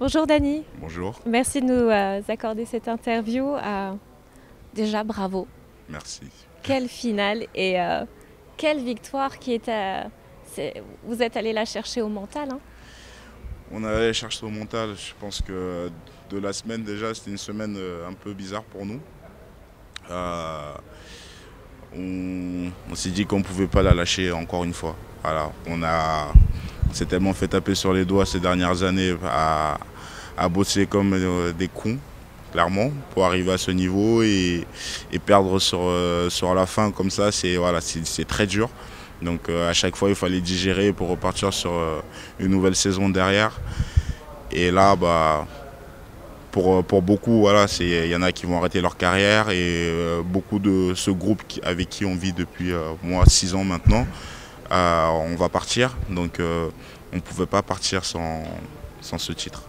Bonjour Dany, Bonjour, merci de nous accorder cette interview. Déjà bravo, merci. quelle finale et quelle victoire vous êtes allé la chercher au mental, hein. On allait chercher au mental. Je pense que de la semaine déjà, c'était une semaine un peu bizarre pour nous. Euh, on s'est dit qu'on ne pouvait pas la lâcher encore une fois. Voilà, on s'est tellement fait taper sur les doigts ces dernières années à bosser comme des cons, clairement, pour arriver à ce niveau et perdre sur la fin comme ça, c'est très dur. Donc à chaque fois, il fallait digérer pour repartir sur une nouvelle saison derrière. Et là, pour beaucoup, voilà, il y en a qui vont arrêter leur carrière et beaucoup de ce groupe avec qui on vit depuis moi 6 ans maintenant, on va partir. Donc on ne pouvait pas partir sans ce titre.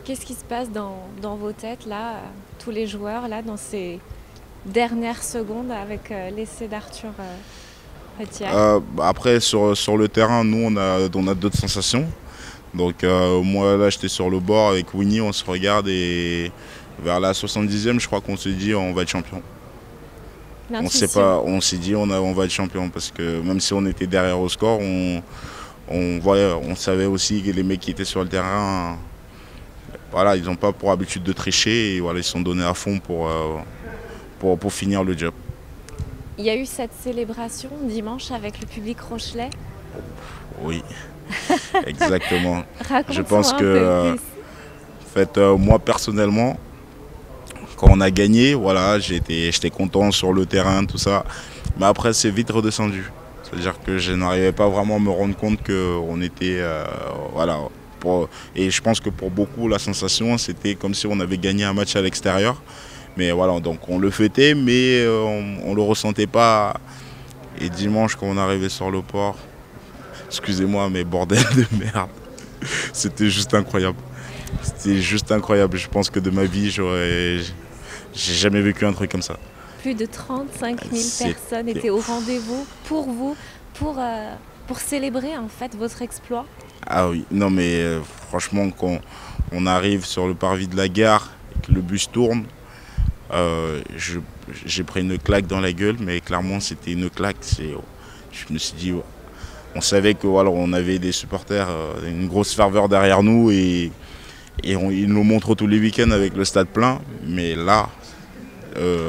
Qu'est-ce qui se passe dans vos têtes là, tous les joueurs là, dans ces dernières secondes avec l'essai d'Arthur Retière? Après, sur le terrain, nous, on a d'autres sensations. Donc moi, là, j'étais sur le bord avec Winnie, on se regarde et vers la 70e, je crois qu'on se dit on va être champion. On sait L'intuition. pas, on s'est dit on va être champion parce que même si on était derrière au score, on savait aussi que les mecs qui étaient sur le terrain, voilà, ils n'ont pas pour habitude de tricher et voilà, ils se sont donnés à fond pour finir le job. Il y a eu cette célébration dimanche avec le public rochelais. Oui, exactement. Je Raconte-moi pense un que peu plus. en fait, moi personnellement, quand on a gagné, voilà, j'étais content sur le terrain, tout ça. Mais après, c'est vite redescendu. C'est-à-dire que je n'arrivais pas vraiment à me rendre compte qu'on était. Voilà. Et je pense que pour beaucoup, la sensation, c'était comme si on avait gagné un match à l'extérieur. Mais voilà, donc on le fêtait, mais on ne le ressentait pas. Et dimanche, quand on arrivait sur le port, excusez-moi, mais bordel de merde, c'était juste incroyable. C'était juste incroyable. Je pense que de ma vie, j'ai jamais vécu un truc comme ça. Plus de 35 000 personnes C'était. étaient au rendez-vous pour vous, pour, euh, pour célébrer en fait votre exploit. Ah oui, non mais franchement, quand on arrive sur le parvis de la gare et que le bus tourne, euh, je- j'ai pris une claque dans la gueule, mais clairement c'était une claque. Je me suis dit, ouais. On savait que voilà, on avait des supporters, une grosse ferveur derrière nous et ils nous montrent tous les week-ends avec le stade plein, mais là,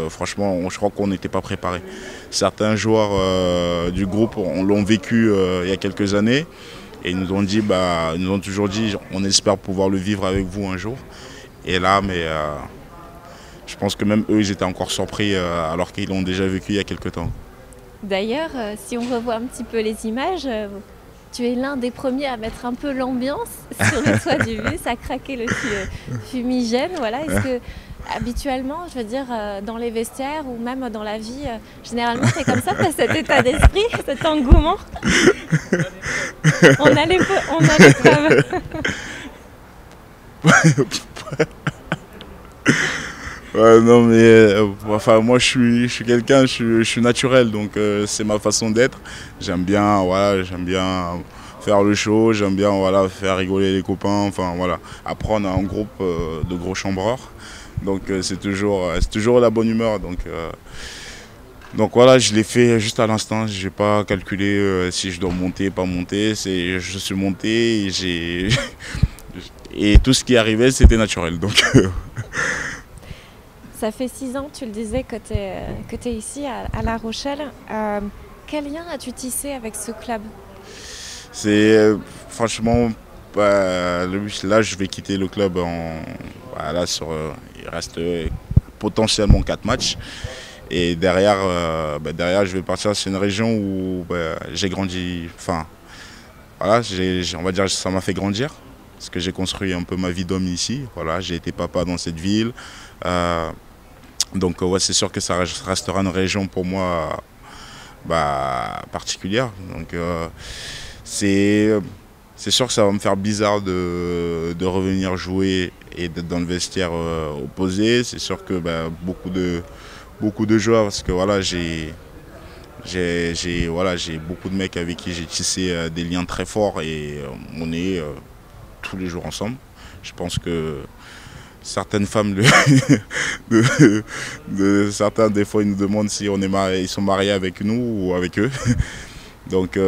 franchement, je crois qu'on n'était pas préparés. Certains joueurs du groupe l'ont vécu il y a quelques années. Et ils nous ont dit, ils nous ont toujours dit, on espère pouvoir le vivre avec vous un jour. Et là, je pense que même eux, ils étaient encore surpris alors qu'ils l'ont déjà vécu il y a quelques temps. D'ailleurs, si on revoit un petit peu les images, tu es l'un des premiers à mettre un peu l'ambiance sur le toit du bus, à craquer le fumigène. Voilà. Est-ce que habituellement, je veux dire, dans les vestiaires ou même dans la vie, généralement, tu es comme ça, tu as cet état d'esprit, cet engouement. On a les preuves. Ouais, non, mais enfin, moi, je suis quelqu'un, je suis naturel, donc c'est ma façon d'être. J'aime bien faire le show, j'aime bien voilà, faire rigoler les copains, enfin voilà. Après, on a un groupe de gros chambreurs, donc c'est toujours la bonne humeur. Donc voilà, je l'ai fait juste à l'instant. Je n'ai pas calculé si je dois monter, pas monter. Je suis monté et et tout ce qui arrivait, c'était naturel. Donc Ça fait 6 ans, tu le disais, que tu es ici à La Rochelle. Quel lien as-tu tissé avec ce club? c'est franchement, là, je vais quitter le club voilà, il reste potentiellement 4 matchs. Et derrière, je vais partir sur une région où j'ai grandi. Enfin, voilà, on va dire que ça m'a fait grandir. Parce que j'ai construit un peu ma vie d'homme ici. Voilà, j'ai été papa dans cette ville. Euh, donc ouais, c'est sûr que ça restera une région pour moi particulière. Donc c'est c'est sûr que ça va me faire bizarre de revenir jouer et d'être dans le vestiaire opposé. C'est sûr que beaucoup de joueurs, parce que voilà, j'ai beaucoup de mecs avec qui j'ai tissé des liens très forts et on est tous les jours ensemble. Je pense que certaines femmes, certains des fois ils nous demandent si on est mariés, ils sont mariés avec nous ou avec eux. Donc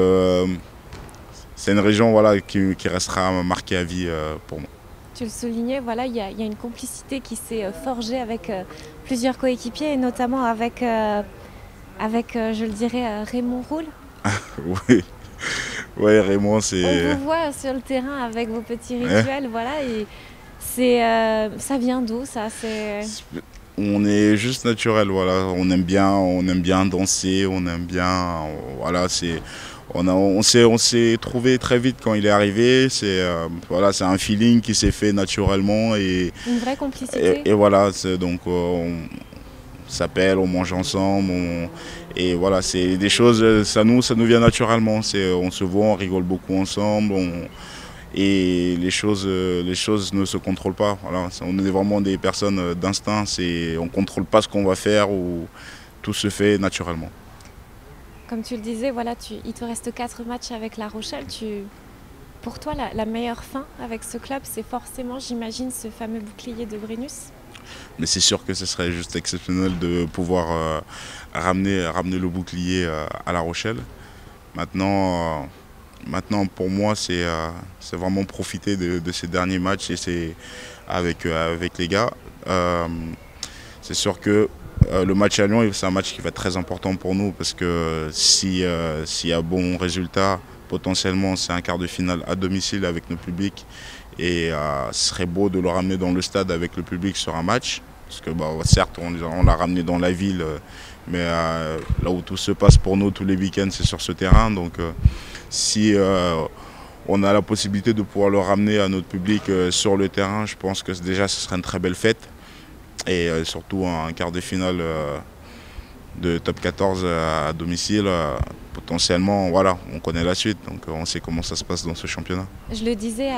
c'est une région voilà, qui restera marquée à vie pour moi. Tu le soulignais, voilà, il y a une complicité qui s'est forgée avec plusieurs coéquipiers et notamment avec, je le dirais, Raymond Roule. Oui. Ouais, Raymond, c'est... On vous voit sur le terrain avec vos petits rituels, voilà, et ça vient d'où ça? On est juste naturel, voilà. On aime bien danser, on aime bien, voilà, on s'est trouvé très vite quand il est arrivé. Voilà, c'est un feeling qui s'est fait naturellement et une vraie complicité. Et voilà, donc on s'appelle, on mange ensemble, et voilà, c'est des choses, ça nous vient naturellement. On se voit, on rigole beaucoup ensemble, et les choses ne se contrôlent pas. Voilà, on est vraiment des personnes d'instinct, on ne contrôle pas ce qu'on va faire, ou tout se fait naturellement. Comme tu le disais, voilà, il te reste 4 matchs avec La Rochelle. Pour toi, la meilleure fin avec ce club, c'est forcément, j'imagine, ce fameux bouclier de Brennus. Mais c'est sûr que ce serait juste exceptionnel de pouvoir ramener le bouclier à La Rochelle. Maintenant pour moi, c'est vraiment profiter de ces derniers matchs et avec les gars. C'est sûr que le match à Lyon, c'est un match qui va être très important pour nous, parce que s'il y a bon résultat, potentiellement c'est un quart de finale à domicile avec notre public, et ce serait beau de le ramener dans le stade avec le public sur un match, parce que certes on l'a ramené dans la ville, mais là où tout se passe pour nous tous les week-ends, c'est sur ce terrain. Donc si on a la possibilité de pouvoir le ramener à notre public sur le terrain, je pense que déjà ce serait une très belle fête. Et surtout un quart de finale de top 14 à domicile, potentiellement, voilà, on connaît la suite, donc on sait comment ça se passe dans ce championnat. Je le disais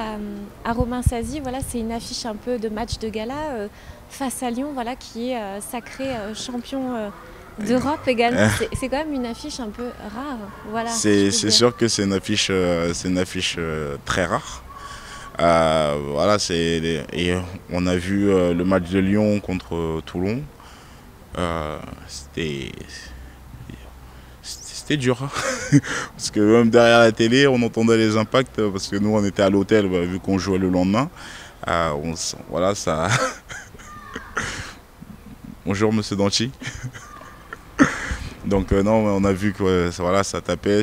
à Romain Sazi, voilà, c'est une affiche un peu de match de gala face à Lyon, voilà, qui est sacré champion d'Europe également. C'est quand même une affiche un peu rare. Voilà, c'est sûr que c'est une affiche très rare. Voilà, et on a vu le match de Lyon contre Toulon. C'était dur, hein. Parce que même derrière la télé, on entendait les impacts, parce que nous on était à l'hôtel, vu qu'on jouait le lendemain. Voilà, ça. Bonjour Monsieur Danchi. Donc non, on a vu que voilà, ça tapait.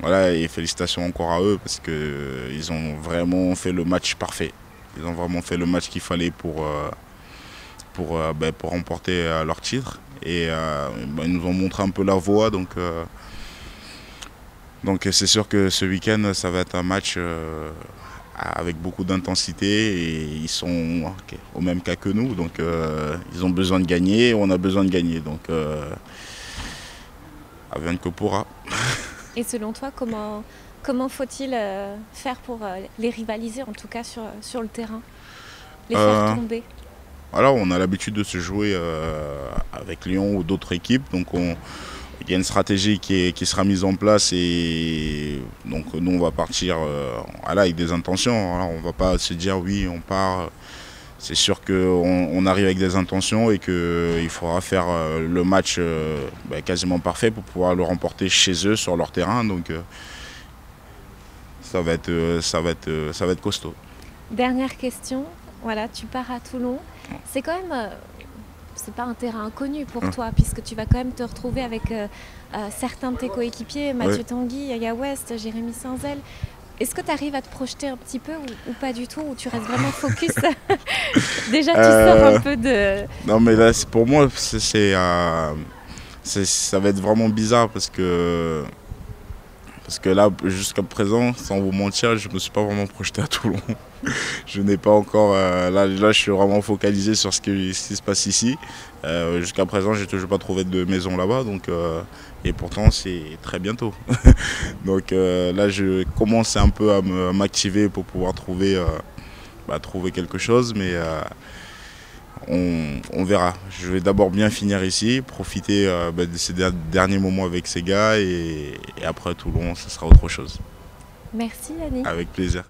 Voilà, et félicitations encore à eux, parce qu'ils ont vraiment fait le match parfait. Ils ont vraiment fait le match qu'il fallait pour remporter leur titre. Et ils nous ont montré un peu la voie. Donc c'est sûr que ce week-end, ça va être un match avec beaucoup d'intensité. Et ils sont au même cas que nous. Donc ils ont besoin de gagner, on a besoin de gagner. Donc advienne que pourra. Et selon toi, comment faut-il faire pour les rivaliser, en tout cas sur le terrain, les faire tomber? Voilà, on a l'habitude de se jouer avec Lyon ou d'autres équipes, donc il y a une stratégie qui sera mise en place, et donc nous on va partir voilà, avec des intentions. Voilà, on ne va pas se dire oui, on part. C'est sûr qu'on arrive avec des intentions, et qu'il faudra faire le match quasiment parfait pour pouvoir le remporter chez eux, sur leur terrain. Donc ça va être costaud. Dernière question, voilà, tu pars à Toulon. C'est quand même, c'est pas un terrain inconnu pour toi, puisque tu vas quand même te retrouver avec certains de tes coéquipiers, Mathieu Tanguy, Yaya West, Jérémy Saint-Zel. Est-ce que tu arrives à te projeter un petit peu, ou pas du tout, ou tu restes vraiment focus? Déjà, tu sors un peu de... Non, mais là, pour moi, ça va être vraiment bizarre, parce que là, jusqu'à présent, sans vous mentir, je ne me suis pas vraiment projeté à Toulon. Je n'ai pas encore... là, je suis vraiment focalisé sur ce qui se passe ici. Jusqu'à présent, je n'ai toujours pas trouvé de maison là-bas. Et pourtant, c'est très bientôt. Donc là, je commence un peu à m'activer pour pouvoir trouver quelque chose. Mais on verra. Je vais d'abord bien finir ici, profiter de ces derniers moments avec ces gars. Et après Toulon, ce sera autre chose. Merci Yannick. Avec plaisir.